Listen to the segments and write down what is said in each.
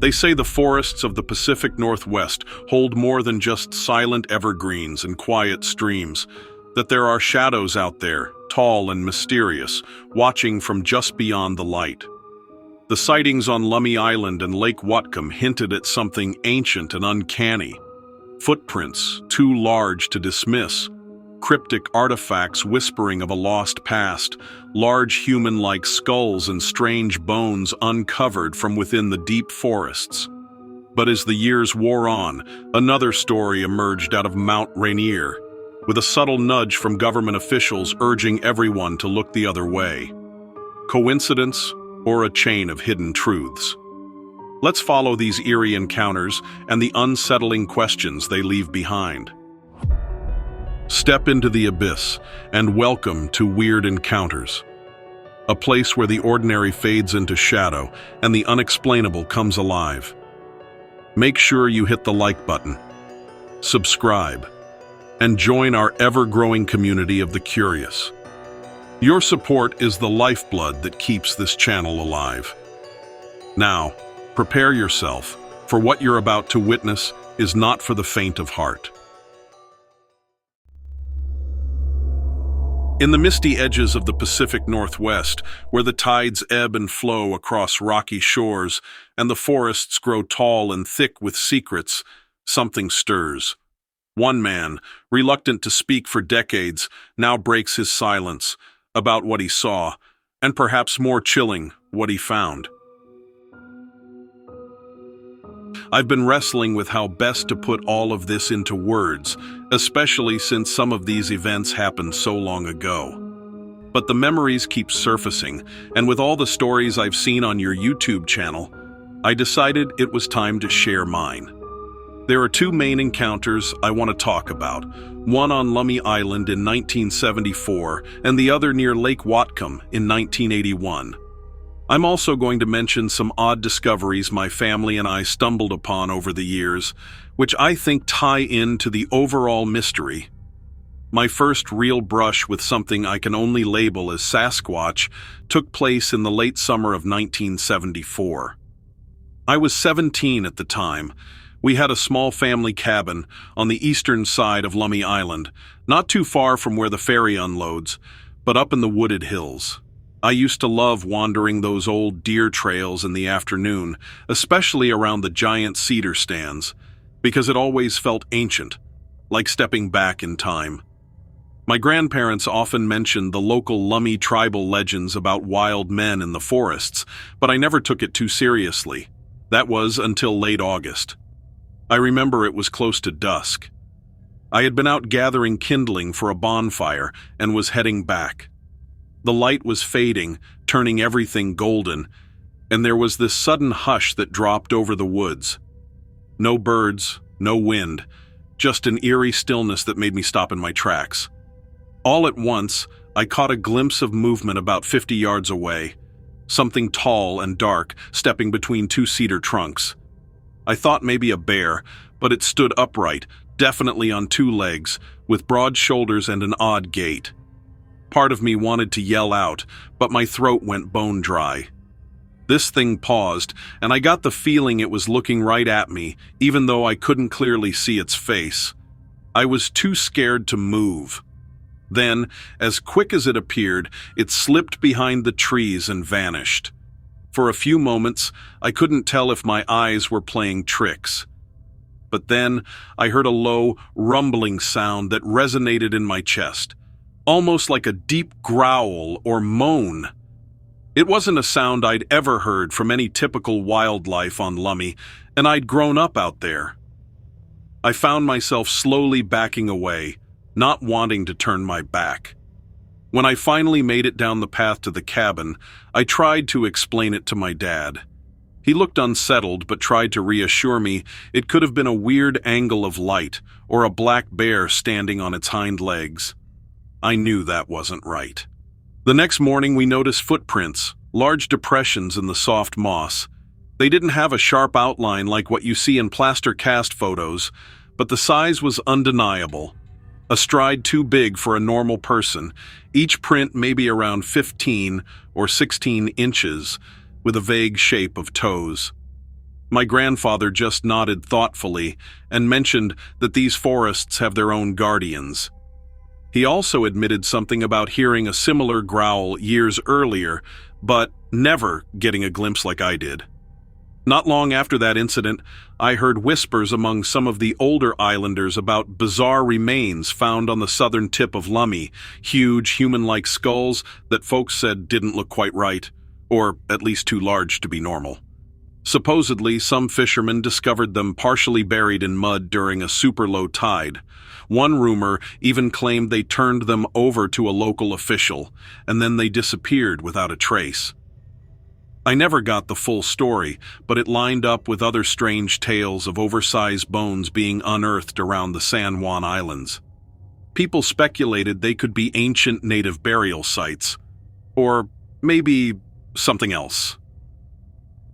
They say the forests of the Pacific Northwest hold more than just silent evergreens and quiet streams, that there are shadows out there, tall and mysterious, watching from just beyond the light. The sightings on Lummi Island and Lake Whatcom hinted at something ancient and uncanny. Footprints, too large to dismiss, cryptic artifacts whispering of a lost past, large human-like skulls and strange bones uncovered from within the deep forests. But as the years wore on, another story emerged out of Mount Rainier, with a subtle nudge from government officials urging everyone to look the other way. Coincidence or a chain of hidden truths? Let's follow these eerie encounters and the unsettling questions they leave behind. Step into the abyss and welcome to Weird Encounters, a place where the ordinary fades into shadow and the unexplainable comes alive. Make sure you hit the like button, subscribe, and join our ever-growing community of the curious. Your support is the lifeblood that keeps this channel alive. Now, prepare yourself, for what you're about to witness is not for the faint of heart. In the misty edges of the Pacific Northwest, where the tides ebb and flow across rocky shores and the forests grow tall and thick with secrets, something stirs. One man, reluctant to speak for decades, now breaks his silence about what he saw, and perhaps more chilling, what he found. I've been wrestling with how best to put all of this into words, especially since some of these events happened so long ago. But the memories keep surfacing, and with all the stories I've seen on your YouTube channel, I decided it was time to share mine. There are two main encounters I want to talk about, one on Lummi Island in 1974 and the other near Lake Whatcom in 1981. I'm also going to mention some odd discoveries my family and I stumbled upon over the years, which I think tie into the overall mystery. My first real brush with something I can only label as Sasquatch took place in the late summer of 1974. I was 17 at the time. We had a small family cabin on the eastern side of Lummi Island, not too far from where the ferry unloads, but up in the wooded hills. I used to love wandering those old deer trails in the afternoon, especially around the giant cedar stands, because it always felt ancient, like stepping back in time. My grandparents often mentioned the local Lummi tribal legends about wild men in the forests, but I never took it too seriously. That was until late August. I remember it was close to dusk. I had been out gathering kindling for a bonfire and was heading back. The light was fading, turning everything golden, and there was this sudden hush that dropped over the woods. No birds, no wind, just an eerie stillness that made me stop in my tracks. All at once, I caught a glimpse of movement about 50 yards away, something tall and dark stepping between two cedar trunks. I thought maybe a bear, but it stood upright, definitely on two legs, with broad shoulders and an odd gait. Part of me wanted to yell out, but my throat went bone dry. This thing paused, and I got the feeling it was looking right at me, even though I couldn't clearly see its face. I was too scared to move. Then, as quick as it appeared, it slipped behind the trees and vanished. For a few moments, I couldn't tell if my eyes were playing tricks. But then, I heard a low, rumbling sound that resonated in my chest, almost like a deep growl or moan. It wasn't a sound I'd ever heard from any typical wildlife on Lummi, and I'd grown up out there. I found myself slowly backing away, not wanting to turn my back. When I finally made it down the path to the cabin, I tried to explain it to my dad. He looked unsettled but tried to reassure me it could have been a weird angle of light or a black bear standing on its hind legs. I knew that wasn't right. The next morning we noticed footprints, large depressions in the soft moss. They didn't have a sharp outline like what you see in plaster cast photos, but the size was undeniable. A stride too big for a normal person, each print maybe around 15 or 16 inches, with a vague shape of toes. My grandfather just nodded thoughtfully and mentioned that these forests have their own guardians. He also admitted something about hearing a similar growl years earlier, but never getting a glimpse like I did. Not long after that incident, I heard whispers among some of the older islanders about bizarre remains found on the southern tip of Lummi, huge human-like skulls that folks said didn't look quite right, or at least too large to be normal. Supposedly, some fishermen discovered them partially buried in mud during a super low tide. One rumor even claimed they turned them over to a local official, and then they disappeared without a trace. I never got the full story, but it lined up with other strange tales of oversized bones being unearthed around the San Juan Islands. People speculated they could be ancient native burial sites, or maybe something else.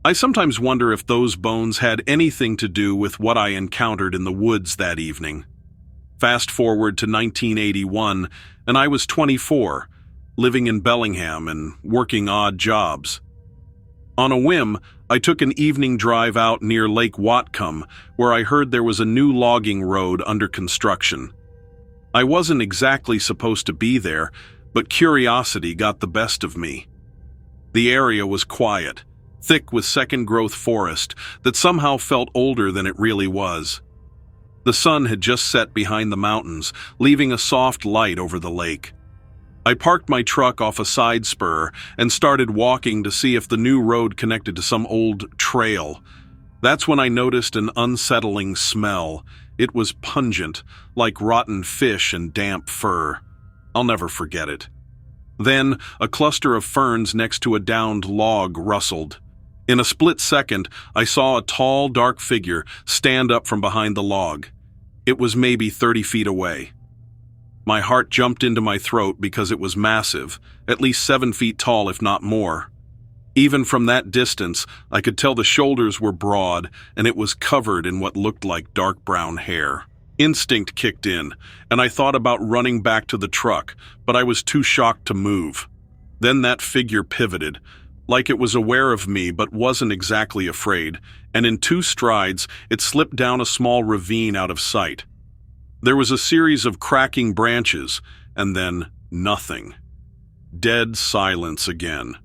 I sometimes wonder if those bones had anything to do with what I encountered in the woods that evening. Fast forward to 1981, and I was 24, living in Bellingham and working odd jobs. On a whim, I took an evening drive out near Lake Whatcom, where I heard there was a new logging road under construction. I wasn't exactly supposed to be there, but curiosity got the best of me. The area was quiet, thick with second-growth forest that somehow felt older than it really was. The sun had just set behind the mountains, leaving a soft light over the lake. I parked my truck off a side spur and started walking to see if the new road connected to some old trail. That's when I noticed an unsettling smell. It was pungent, like rotten fish and damp fur. I'll never forget it. Then, a cluster of ferns next to a downed log rustled. In a split second, I saw a tall, dark figure stand up from behind the log. It was maybe 30 feet away. My heart jumped into my throat because it was massive, at least 7 feet tall if not more. Even from that distance, I could tell the shoulders were broad and it was covered in what looked like dark brown hair. Instinct kicked in, and I thought about running back to the truck, but I was too shocked to move. Then that figure pivoted, like it was aware of me but wasn't exactly afraid, and in 2 strides, it slipped down a small ravine out of sight. There was a series of cracking branches, and then nothing. Dead silence again.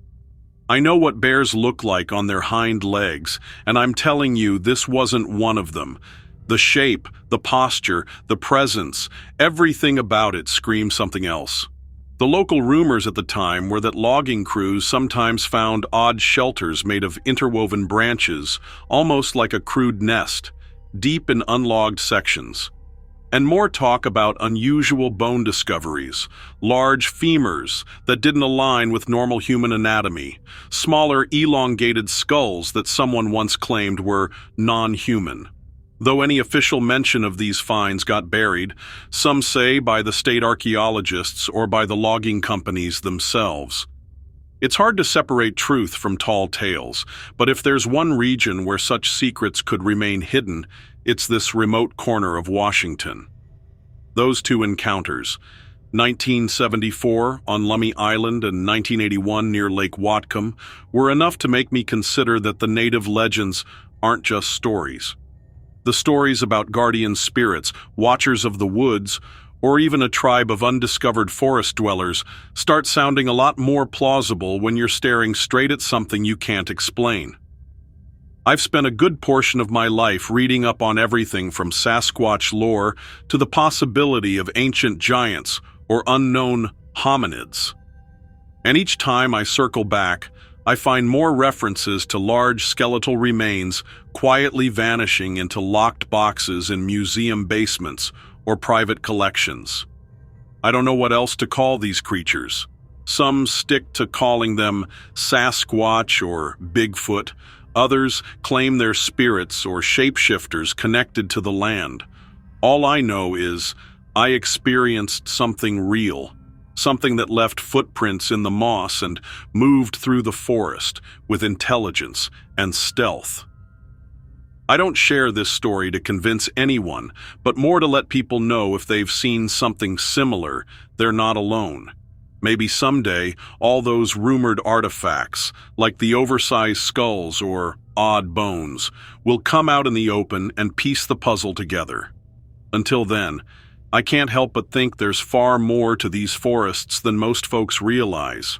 I know what bears look like on their hind legs, and I'm telling you this wasn't one of them. The shape, the posture, the presence, everything about it screamed something else. The local rumors at the time were that logging crews sometimes found odd shelters made of interwoven branches, almost like a crude nest, deep in unlogged sections. And more talk about unusual bone discoveries, large femurs that didn't align with normal human anatomy, smaller elongated skulls that someone once claimed were non-human. Though any official mention of these finds got buried, some say by the state archaeologists or by the logging companies themselves. It's hard to separate truth from tall tales, but if there's one region where such secrets could remain hidden, it's this remote corner of Washington. Those 2 encounters, 1974 on Lummi Island and 1981 near Lake Whatcom, were enough to make me consider that the native legends aren't just stories. The stories about guardian spirits, watchers of the woods, or even a tribe of undiscovered forest dwellers start sounding a lot more plausible when you're staring straight at something you can't explain. I've spent a good portion of my life reading up on everything from Sasquatch lore to the possibility of ancient giants or unknown hominids. And each time I circle back, I find more references to large skeletal remains quietly vanishing into locked boxes in museum basements or private collections. I don't know what else to call these creatures. Some stick to calling them Sasquatch or Bigfoot. Others claim they're spirits or shapeshifters connected to the land. All I know is I experienced something real, something that left footprints in the moss and moved through the forest with intelligence and stealth. I don't share this story to convince anyone, but more to let people know if they've seen something similar, they're not alone. Maybe someday, all those rumored artifacts, like the oversized skulls or odd bones, we'll come out in the open and piece the puzzle together. Until then, I can't help but think there's far more to these forests than most folks realize.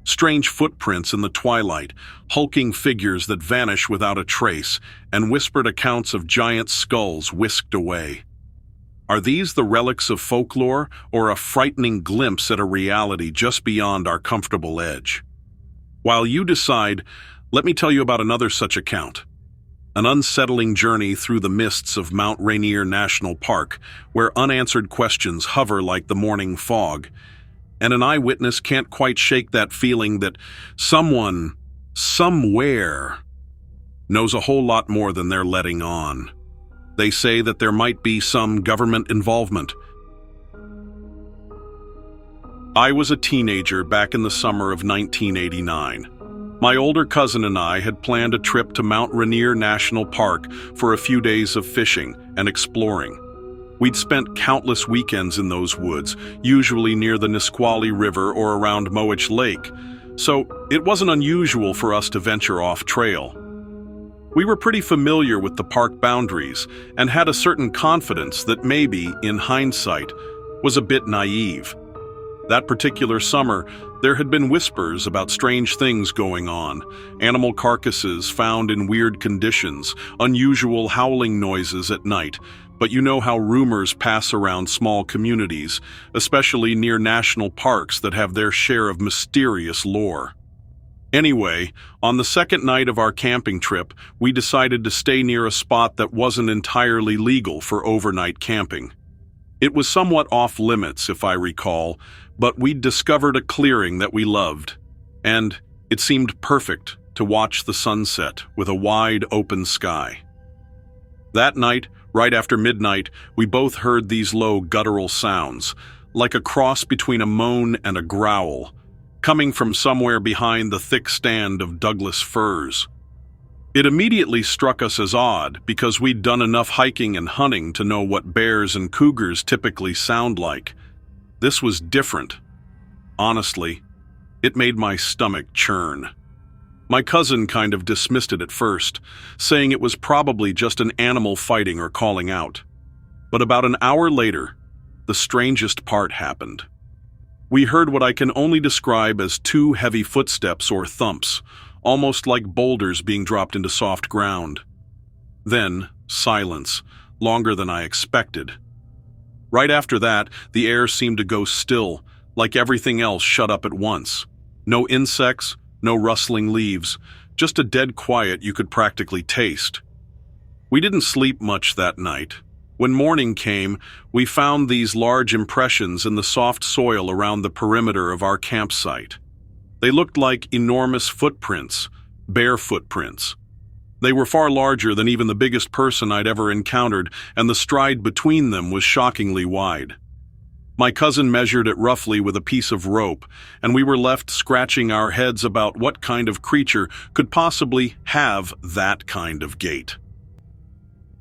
Strange footprints in the twilight, hulking figures that vanish without a trace, and whispered accounts of giant skulls whisked away. Are these the relics of folklore, or a frightening glimpse at a reality just beyond our comfortable edge? While you decide, let me tell you about another such account. An unsettling journey through the mists of Mount Rainier National Park, where unanswered questions hover like the morning fog, and an eyewitness can't quite shake that feeling that someone, somewhere, knows a whole lot more than they're letting on. They say that there might be some government involvement. I was a teenager back in the summer of 1989. My older cousin and I had planned a trip to Mount Rainier National Park for a few days of fishing and exploring. We'd spent countless weekends in those woods, usually near the Nisqually River or around Moich Lake, so it wasn't unusual for us to venture off trail. We were pretty familiar with the park boundaries and had a certain confidence that maybe, in hindsight, was a bit naive. That particular summer, there had been whispers about strange things going on, animal carcasses found in weird conditions, unusual howling noises at night. But you know how rumors pass around small communities, especially near national parks that have their share of mysterious lore. Anyway, on the second night of our camping trip, we decided to stay near a spot that wasn't entirely legal for overnight camping. It was somewhat off limits, if I recall, but we'd discovered a clearing that we loved, and it seemed perfect to watch the sunset with a wide open sky. That night, right after midnight, we both heard these low guttural sounds, like a cross between a moan and a growl, coming from somewhere behind the thick stand of Douglas firs. It immediately struck us as odd because we'd done enough hiking and hunting to know what bears and cougars typically sound like. This was different. Honestly, it made my stomach churn. My cousin kind of dismissed it at first, saying it was probably just an animal fighting or calling out. But about an hour later, the strangest part happened. We heard what I can only describe as two heavy footsteps or thumps, almost like boulders being dropped into soft ground. Then, silence, longer than I expected. Right after that, the air seemed to go still, like everything else shut up at once. No insects, no rustling leaves, just a dead quiet you could practically taste. We didn't sleep much that night. When morning came, we found these large impressions in the soft soil around the perimeter of our campsite. They looked like enormous footprints, bare footprints. They were far larger than even the biggest person I'd ever encountered, and the stride between them was shockingly wide. My cousin measured it roughly with a piece of rope, and we were left scratching our heads about what kind of creature could possibly have that kind of gait.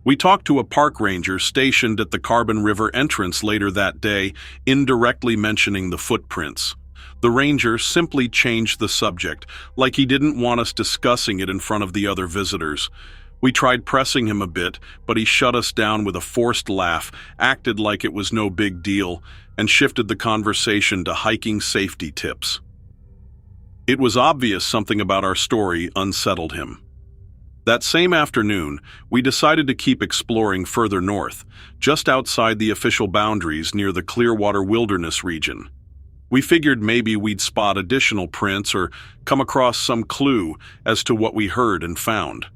We talked to a park ranger stationed at the Carbon River entrance later that day, indirectly mentioning the footprints. The ranger simply changed the subject, like he didn't want us discussing it in front of the other visitors. We tried pressing him a bit, but he shut us down with a forced laugh, acted like it was no big deal, and shifted the conversation to hiking safety tips. It was obvious something about our story unsettled him. That same afternoon, we decided to keep exploring further north, just outside the official boundaries near the Clearwater Wilderness region. We figured maybe we'd spot additional prints or come across some clue as to what we heard and found.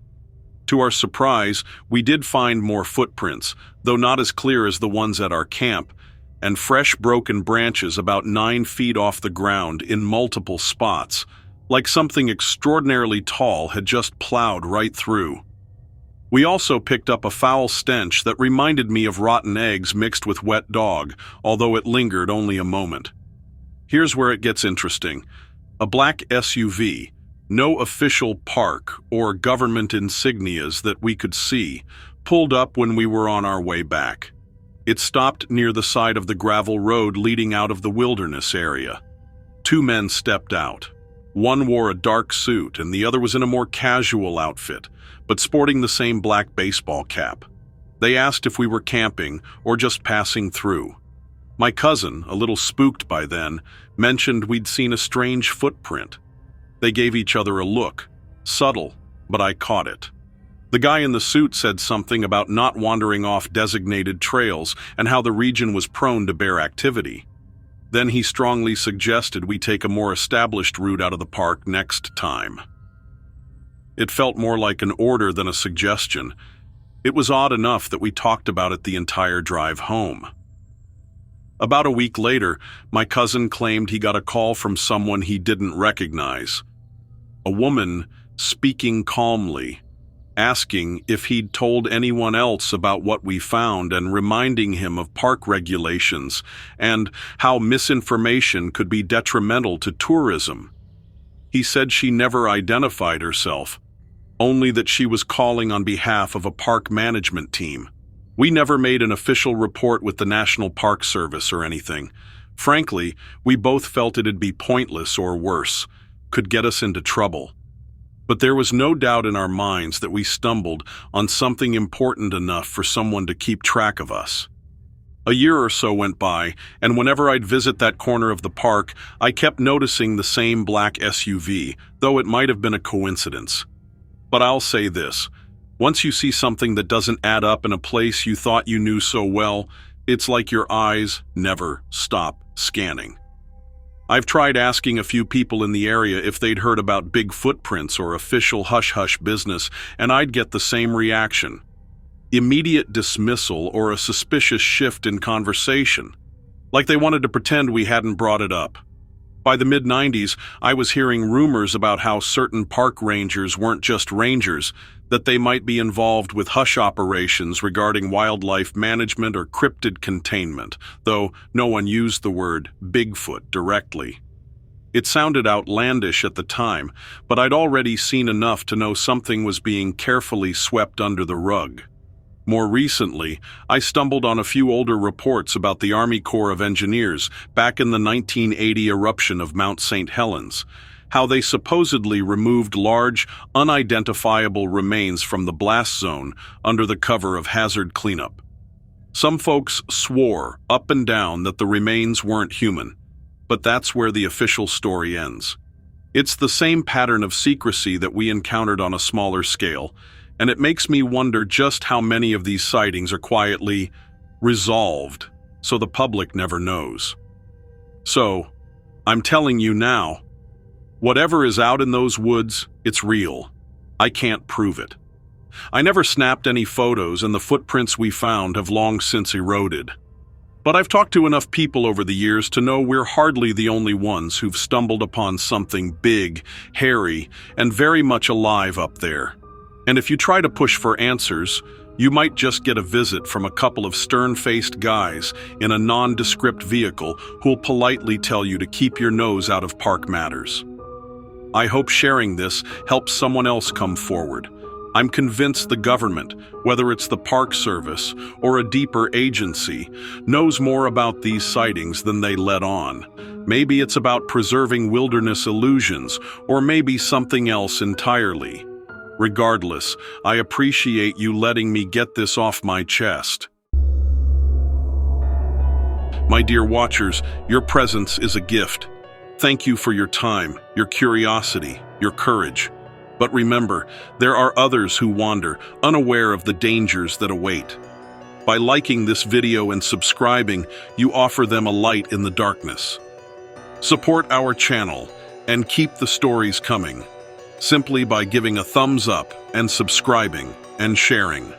To our surprise, we did find more footprints, though not as clear as the ones at our camp, and fresh broken branches about 9 feet off the ground in multiple spots, like something extraordinarily tall had just plowed right through. We also picked up a foul stench that reminded me of rotten eggs mixed with wet dog, although it lingered only a moment. Here's where it gets interesting. A black SUV, no official park or government insignias that we could see, pulled up when we were on our way back. It stopped near the side of the gravel road leading out of the wilderness area. Two men stepped out. One wore a dark suit and the other was in a more casual outfit, but sporting the same black baseball cap. They asked if we were camping or just passing through. My cousin, a little spooked by then, mentioned we'd seen a strange footprint. They gave each other a look, subtle, but I caught it. The guy in the suit said something about not wandering off designated trails and how the region was prone to bear activity. Then he strongly suggested we take a more established route out of the park next time. It felt more like an order than a suggestion. It was odd enough that we talked about it the entire drive home. About a week later, my cousin claimed he got a call from someone he didn't recognize. A woman speaking calmly, asking if he'd told anyone else about what we found and reminding him of park regulations and how misinformation could be detrimental to tourism. He said she never identified herself, only that she was calling on behalf of a park management team. We never made an official report with the National Park Service or anything. Frankly, we both felt it'd be pointless or worse, could get us into trouble. But there was no doubt in our minds that we stumbled on something important enough for someone to keep track of us. A year or so went by, and whenever I'd visit that corner of the park, I kept noticing the same black SUV, though it might have been a coincidence. But I'll say this. Once you see something that doesn't add up in a place you thought you knew so well, it's like your eyes never stop scanning. I've tried asking a few people in the area if they'd heard about big footprints or official hush-hush business, and I'd get the same reaction. Immediate dismissal or a suspicious shift in conversation, like they wanted to pretend we hadn't brought it up. By the mid-90s, I was hearing rumors about how certain park rangers weren't just rangers, that they might be involved with hush operations regarding wildlife management or cryptid containment, though no one used the word Bigfoot directly. It sounded outlandish at the time, but I'd already seen enough to know something was being carefully swept under the rug. More recently, I stumbled on a few older reports about the Army Corps of Engineers back in the 1980 eruption of Mount St. Helens, how they supposedly removed large, unidentifiable remains from the blast zone under the cover of hazard cleanup. Some folks swore up and down that the remains weren't human, but that's where the official story ends. It's the same pattern of secrecy that we encountered on a smaller scale, and it makes me wonder just how many of these sightings are quietly resolved so the public never knows. So, I'm telling you now, whatever is out in those woods, it's real. I can't prove it. I never snapped any photos, and the footprints we found have long since eroded. But I've talked to enough people over the years to know we're hardly the only ones who've stumbled upon something big, hairy, and very much alive up there. And if you try to push for answers, you might just get a visit from a couple of stern-faced guys in a nondescript vehicle who'll politely tell you to keep your nose out of park matters. I hope sharing this helps someone else come forward. I'm convinced the government, whether it's the Park Service or a deeper agency, knows more about these sightings than they let on. Maybe it's about preserving wilderness illusions, or maybe something else entirely. Regardless, I appreciate you letting me get this off my chest. My dear watchers, your presence is a gift. Thank you for your time, your curiosity, your courage. But remember, there are others who wander, unaware of the dangers that await. By liking this video and subscribing, you offer them a light in the darkness. Support our channel and keep the stories coming, simply by giving a thumbs up and subscribing and sharing.